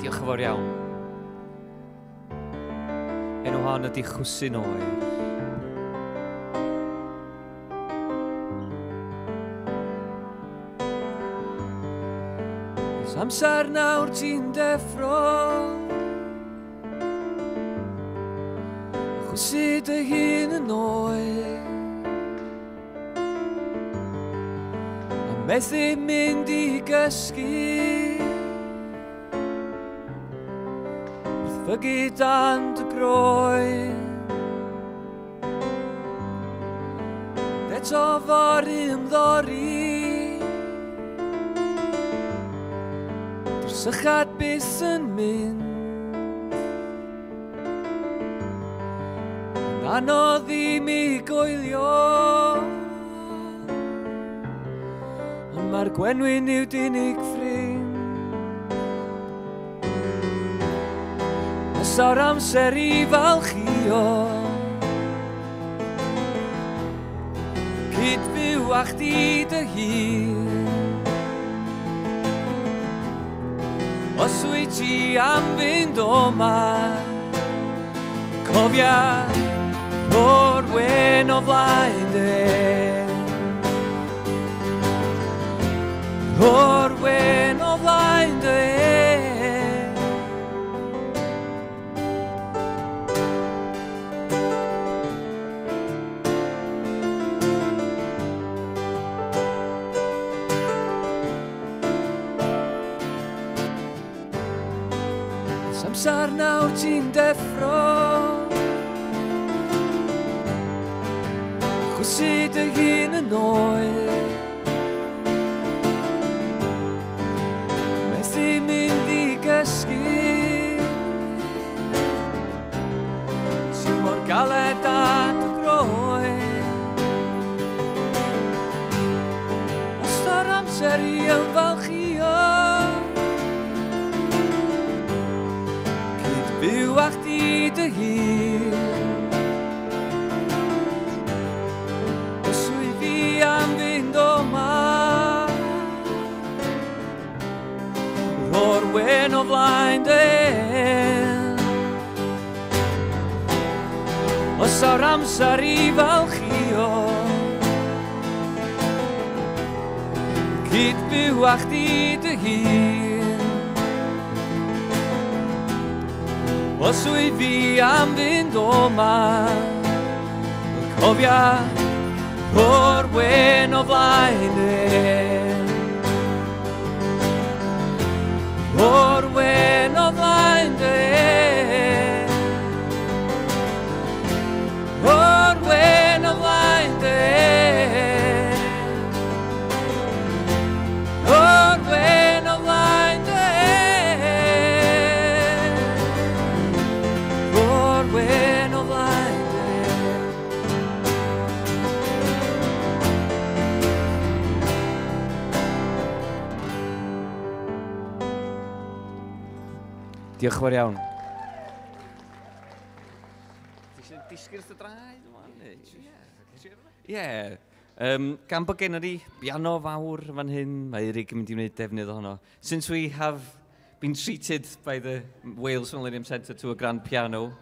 Diolch yn fawr iawn. Enw hon ydi Chwsyn Oer. Ys amser nawr ti'n deffro, chwysu dy hun yn oer, a methu mynd i gysgu, wrth fygu dan dy groen. Eto fory ymddori, dy'r sychad byth yn mynd, yn anodd i mi goelio, ond mae'r gwenwyn yw dinig ffrind. O'r amser i falchio, cyd-fyw a chdi dy hun. Os wyt ti am fynd o ma, cofia o'r wen o flaen dy. O'r wen o flaen dy. Amser nawr ti'n deffro, chwysu dy hun yn oer, methu mynd i gysgu, ti mor galed a dy groen. Os o'r amser i ymfalchio, byw a chdi dy hun. Os wyt fi am fynd o ma, o'r wen o flaen dy. Os o'r amser i falchio, cyd-byw a chdi dy hun. Os wyt fi am fynd o ma, cofia o'r wen o flaen dy. O'r wen o flaen dy. O'r wen o flaen dy. O'r wen o flaen dy. Wen o flaen dy. Diolch yn fawr iawn. Ti eisiau disgyrth y draed? Ie. Gan bod gen i piano fawr fan hyn, mae Eirig yn mynd i wneud defnydd ohono. Since we have been treated by the Wales Millennium Centre to a grand piano,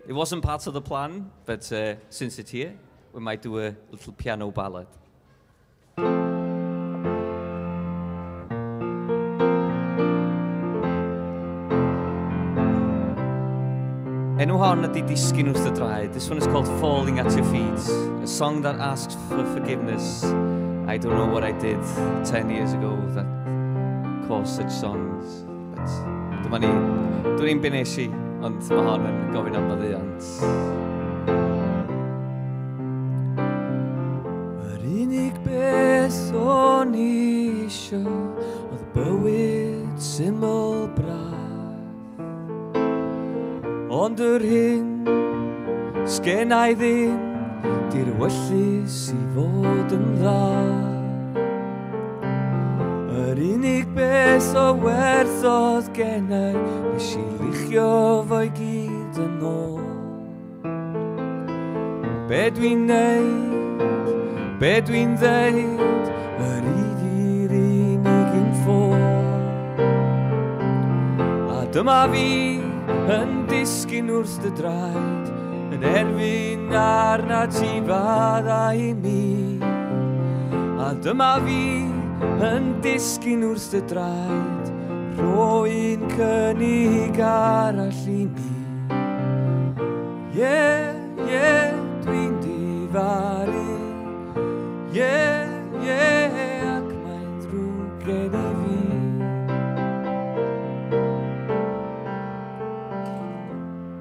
it wasn't part of the plan, but since it's here, we might do a little piano ballad. Enw hon ydi Disgyn wrth y draed. This one is called Falling at Your Feet, a song that asks for forgiveness. I don't know what I did 10 years ago that caused such songs, but dyma ni. Dwi'n ein benesu, ond mae hon yn gofyn am maddeuant. Yr unig beth o'n i isio oedd bywyd syml braf, ond yr hyn sgennai ddim di'r wyllus i fod yn dda. Yr unig beth o werth oedd gennai, nes i luchio fo'i gyd yn ôl. Be dwi'n neud, be dwi'n ddeud, yr idi'r unig yn ffôl. A dyma fi yn disgyn wrth dy draed, yn erfyn arna ti fadda i mi. A dyma fi yn disgyn wrth dy draed, rhoi'n cynnig arall i mi. Dwi'n difaru. Ac mae'n ddrwg gen i fi.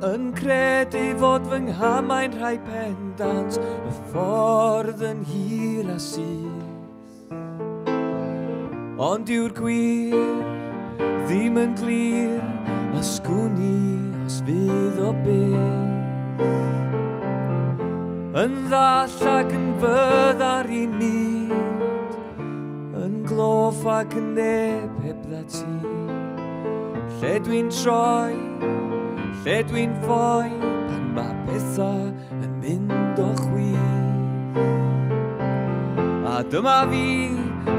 Yn credu fod fy nghamau'n rhai pendant, y ffordd yn hir a syth. Ond yw'r gwir ddim yn glir, asgwni os fydd o beth. Yn ddall ac yn fyddar i nid, yn gloff ac yn neb hebdda ti. Lle dwi'n troi, lle dwi'n ffoi, pan mae pethau yn mynd o chwith. A dyma fi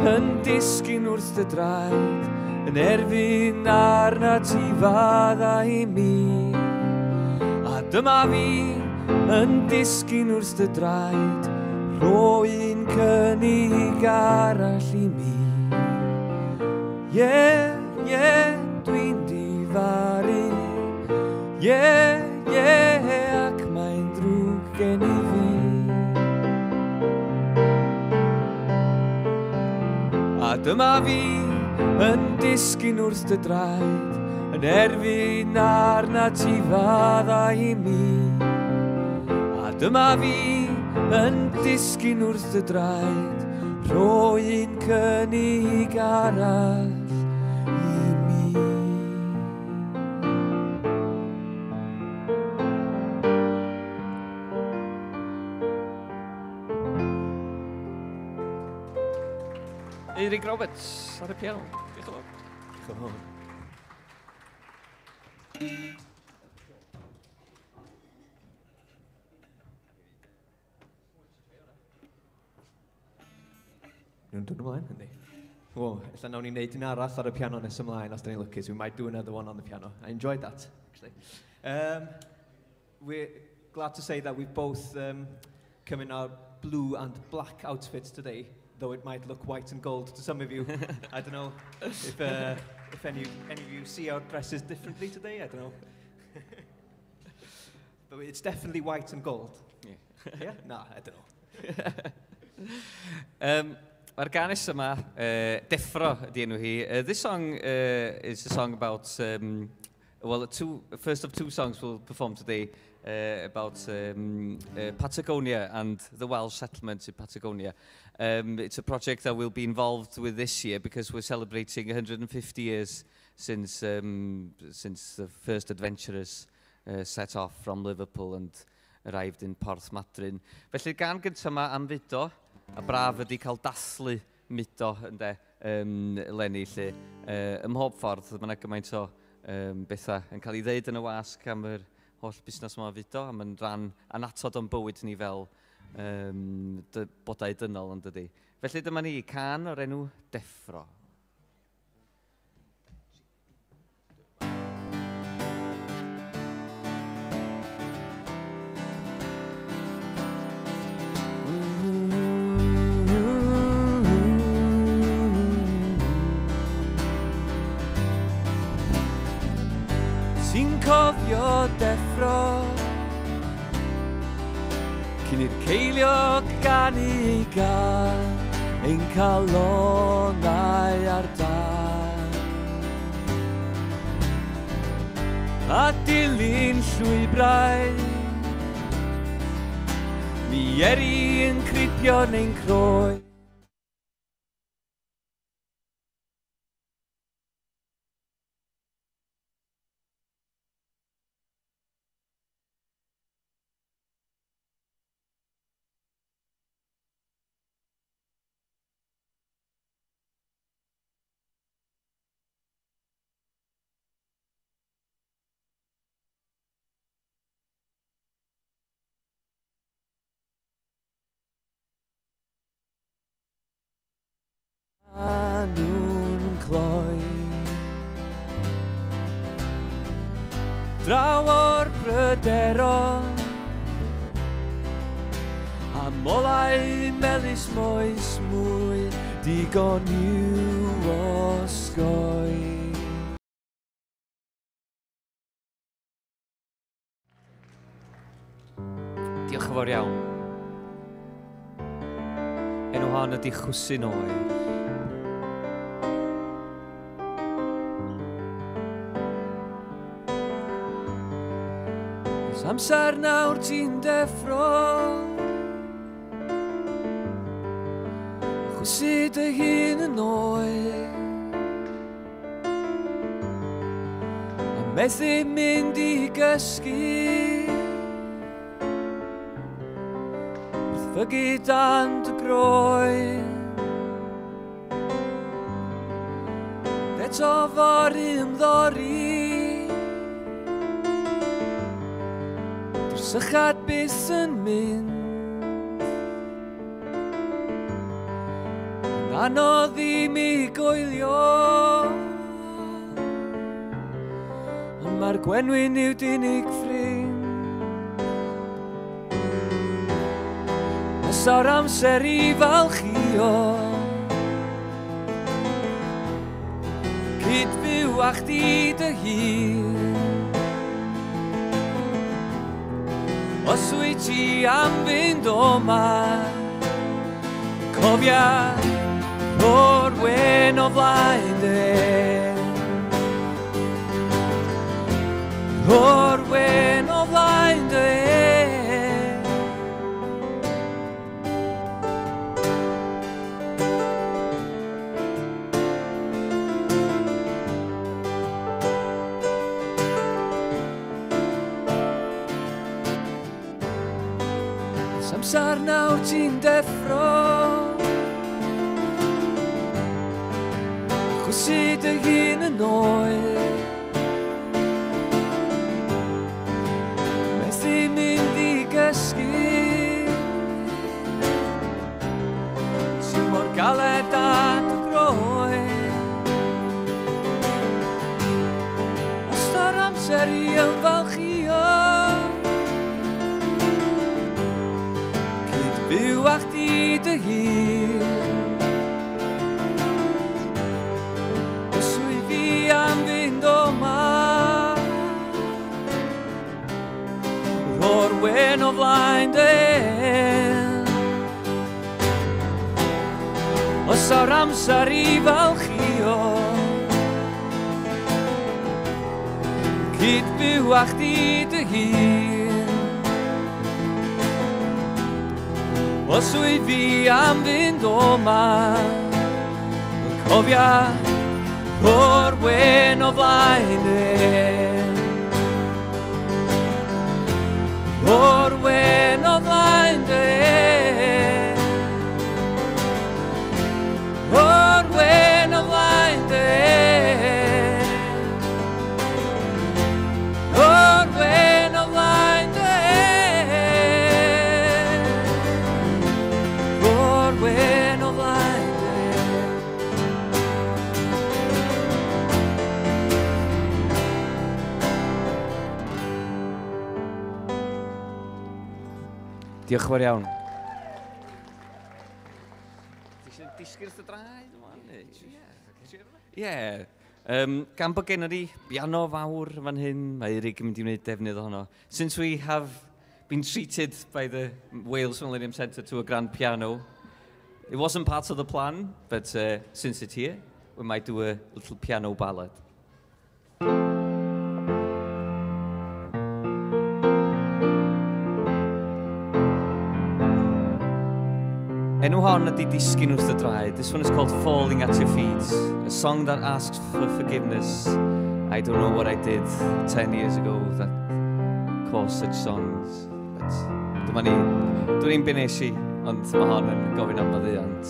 yn disgyn wrth dy draed, yn erfyn arna ti fadda i mi. A dyma fi yn disgyn wrth dy draed, rhoi'n cynnig arall i mi. Dwi'n difaru. Ac mae'n ddrwg gen i fi. A dyma fi yn disgyn wrth dy draed, yn erfyn arna ti fadda i mi. A dyma fi yn disgyn wrth dy draed, rhoi'n cynnig arall i mi. Eirig Roberts ar y piano. Diolch yn fawr. Ni'n dod ymlaen, ynddi? Well, illa nawn ni'n neud un arall ar y piano nes ymlaen os da ni'n lwcus. We might do another one on the piano. I enjoyed that, actually. We're glad to say that we've both come in our blue and black outfits today, though it might look white and gold to some of you. I don't know if any of you see our dresses differently today. I don't know. But it's definitely white and gold. Yeah? Yeah? No, I don't know. Mae'r ganes yma, Deffro ydi enw hi. This song is a song about, first of two songs we'll perform today about Patagonia and the Welsh settlements in Patagonia. It's a project that we'll be involved with this year because we're celebrating 150 years since the first adventurers set off from Liverpool and arrived in Porthmadryn. Felly'r gan gyntaf yma am Fudo, a braf ydi cael dathlu mudo eleni lle. Ym mhob ffordd, mae yna gymaint o bethau yn cael ei ddeud yn y wasg am yr holl busnes yma Fudo, a mae'n rhan anatod o'n bywyd ni fel bodau dynol yn dydi. Felly dyma ni, can o'r enw Deffro. Ti'n cofio Deffro cyn i'r ceiliog gan i gael ein calonau ar dan a dilyn llwybrau mi eri yn cribio neu'n croe. draw o'r bryderon a molau melys moes mwy digon i'w osgoi. Diolch yn fawr iawn. Enw hon ydi Chwsyn Oer. Ys amser nawr ti'n deffro chwysu dy hun yn oer a methu mynd i gysgu Fygu dan dy groen Eto fory ymddori Dy'r sychad byth yn mynd Yn anodd i mi goelio Ond mae'r gwenwyn i'w dinig ffrind Sa'r amser i falchio Cydbyw â chdi dy hun Os wyt ti am fynd o ma Cofia o'r wen o flaen dy O'r wen o flaen dy Amser nawr ti'n deffro Chwysu dy hun yn oer Methu mynd i gysgu Sy'n mor galed a dy groen Os ta'r amser i ymfalchio Byw â chdi dy hun Os wy fi am fynd o ma O'r wen o flaen dy Os o'r amser i falchio Cydbyw â chdi dy hun Os wy fi am fynd o ma Cofia o'r wen o flaen O'r wen o flaen O'r wen o flaen O'r wen o flaen Wen o flaen Diolch yn fawr iawn. Ti eisiau disgyn wrth y draed yma? Ie. Gan bod gen i piano fawr fan hyn, mae Eirig yn mynd i wneud defnydd ohono. Since we have been treated by the Wales Millennium Centre to a grand piano, it wasn't part of the plan, but since it's here, we might do a little piano ballad. Enw hon ydi Disgyn wrth y draed. This one is called Falling at Your Feet, a song that asks for forgiveness. I don't know what I did 10 years ago that caused such songs, but dyma ni. Dwi'n un benes i. Ond mae hon yn gofyn am maddeuant.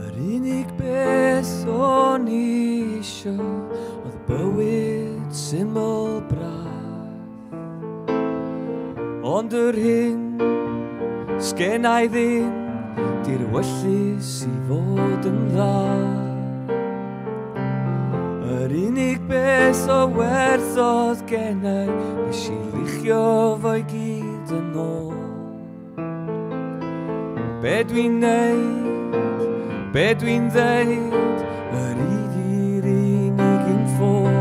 Yr unig beth o'n isio oedd bywyd syml braf Ond yr hyn sgennai ddim di'r wyllus i fod yn dda Yr unig beth o werth oedd gennau, nes I luchio fo'i gyd yn ôl. Be dwi'n neud, be dwi'n ddeud, yr idi'r unig yn ffôl.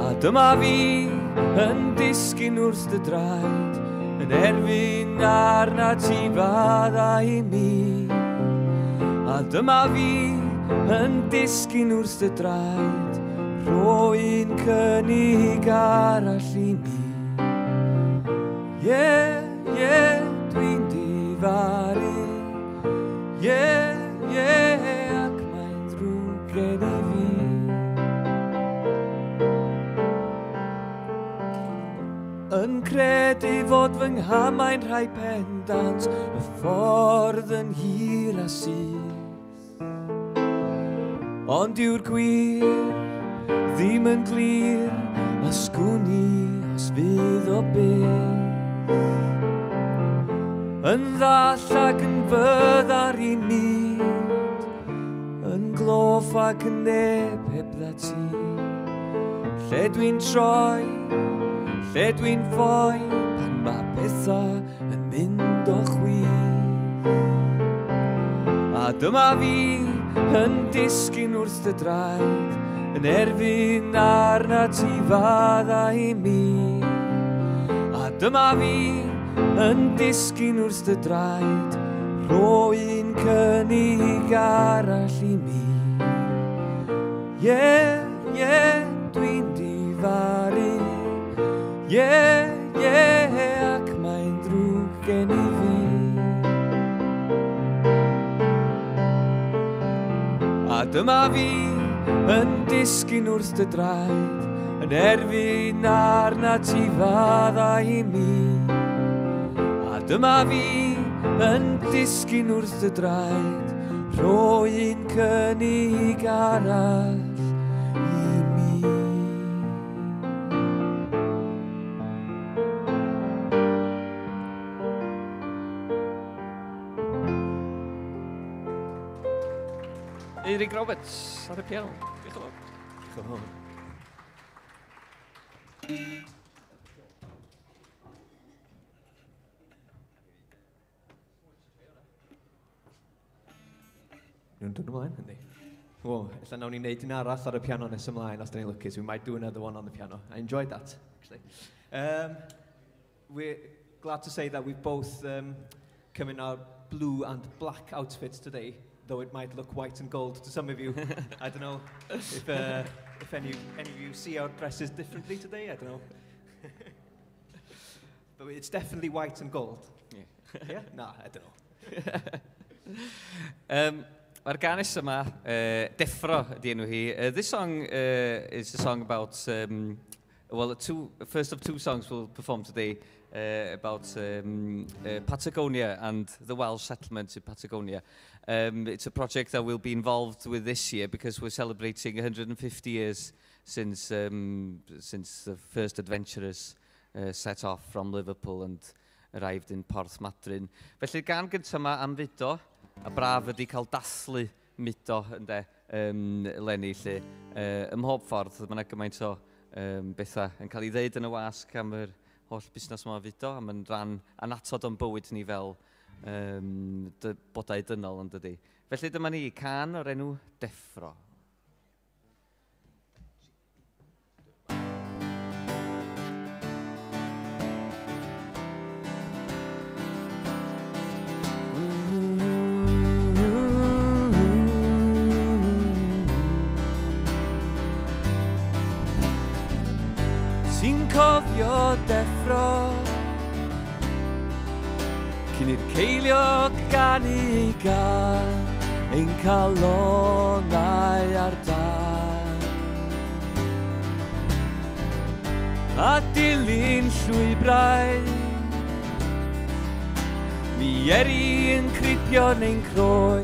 A dyma fi yn disgyn wrth dy draed, yn erfyn arna ti fadda I mi. A dyma fi yn disgyn wrth dy draed, rhoi'n cynnig arall I mi. Dwi'n difaru, ac mae'n ddrwg gen I fi. Yn credu fod fy nghamau'n rhai pendant, y ffordd yn hir a syth. Ond yw'r gwir ddim yn glir, ysgwni os fydd o beth. Yn ddall ac yn fyddar I myd, yn gloff ac yn neb heb dda ti. Lle dwi'n troi, lle dwi'n ffoi, pan mae pethau yn mynd o chwith. A dyma fi yn disgyn wrth dy draed, yn erfyn arna ti fadda I mi. A dyma fi yn disgyn wrth dy draed, rhoi'n cynnig arall I mi. Dwi'n difaru, ac mae'n ddrwg gen I fi. A dyma fi yn disgyn wrth dy draed, yn erfyn arna ti fadda I mi. A dyma fi yn disgyn wrth dy draed, rhoi'n cynnig arall I mi. Eirig Roberts ar y piano. Diolch yn fawr. Diolch yn fawr. Nw'n dod ymlaen, ynddi? Well, illa nawn ni wneud un arall ar y piano nes ymlaen, os da ni'n lwcus. We might do another one on the piano. I enjoyed that, actually. We're glad to say that we've both come in our blue and black outfits today, though it might look white and gold to some of you. I don't know if any of you see our dresses differently today, I don't know. But it's definitely white and gold. Yeah? Yeah? Nah, I don't know. Mae'r ganes yma, Deffro ydi enw hi. This song is a song about, well, first of two songs we'll perform today about Patagonia and the Welsh settlement in Patagonia. It's a project that we'll be involved with this year because we're celebrating 150 years since the first adventurers set off from Liverpool and arrived in Porthmadryn. Felly'r gan gyntaf yma am fudo, a braf ydi cael dathlu mudo leni lle. Ym mhob ffordd, mae yna gymaint o bethau yn cael ei ddeud yn y wasg am yr holl busnes yma fudo, a mae'n rhan anatod o'n bywyd ni fel bodau dynol yn dydi. Felly dyma ni can o'r enw Deffro. Ti'n cofio Deffro cyn i'r ceiliog gan I gael ein calonau ar dan a dilyn llwybrau mi eri yn cripio neu'n croe.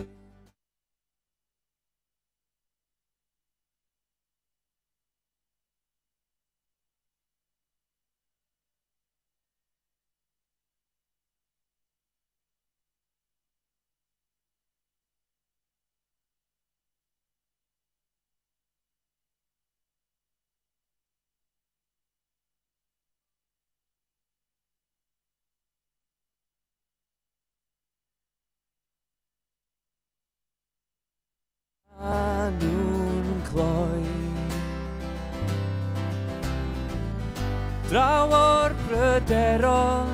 draw o'r pryderon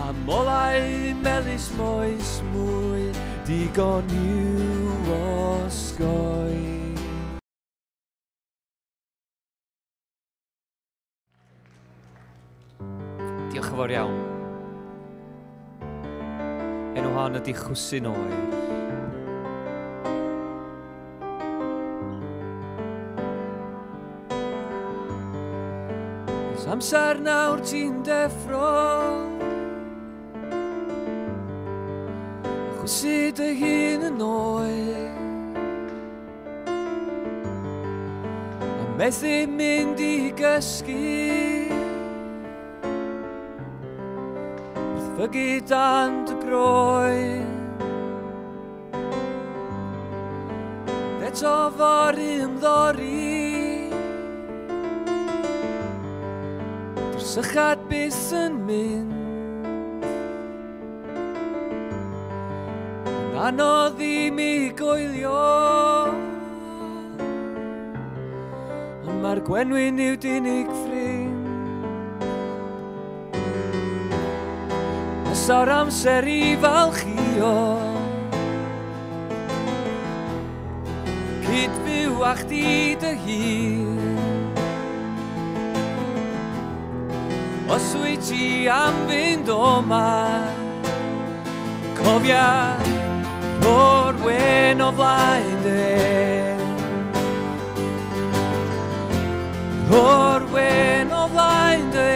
a molau melys moes mwy digon i'w osgoi. Diolch yn fawr iawn. Enw hon ydi Chwsyn Oer. Oes amser nawr ti'n deffro chwysu dy hun yn oer a methu mynd i gysgu Fygu dan dy groen Eto fory ymddori Dy'r sychad byth yn mynd Yn anodd i mi goelio Ond mae'r gwenwyn i'w dinig ffrind O'r amser i falchio Cyd-fyw a chdi dy hun Os wyt ti am fynd o'ma Cofia o'r wen o flaen dy O'r wen o flaen dy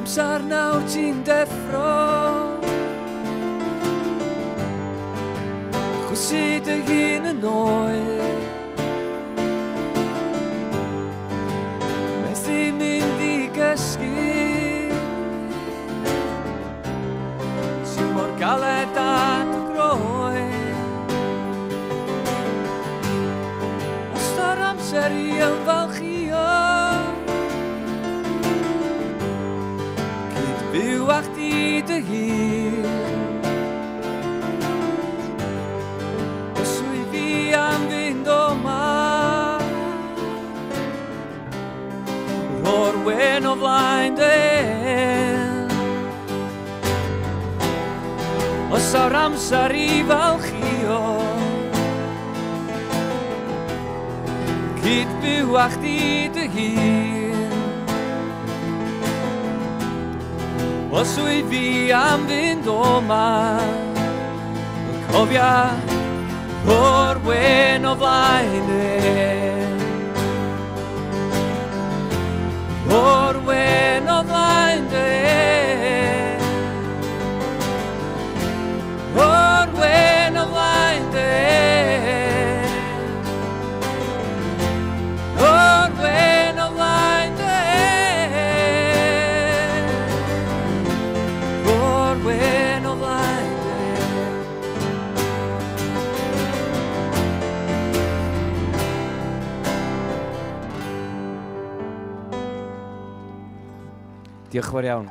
Amser nawr ti'n deffro Chwysu dy hun yn oer Methu mynd i gysgu Ti'n mor galed a dy groen Os o'r amser i ymfalchio Byw a chdi dy hun Os wy fi am fynd o'ma O'r wen o flaen dy Os o'r amser i falchio Cyd-byw a chdi dy hun Os wy fi am fynd o'ma Cofia o'r wen o flaen O'r wen o flaen O'r wen o flaen O'r wen o flaen Wen o flaen Diolch yn fawr iawn.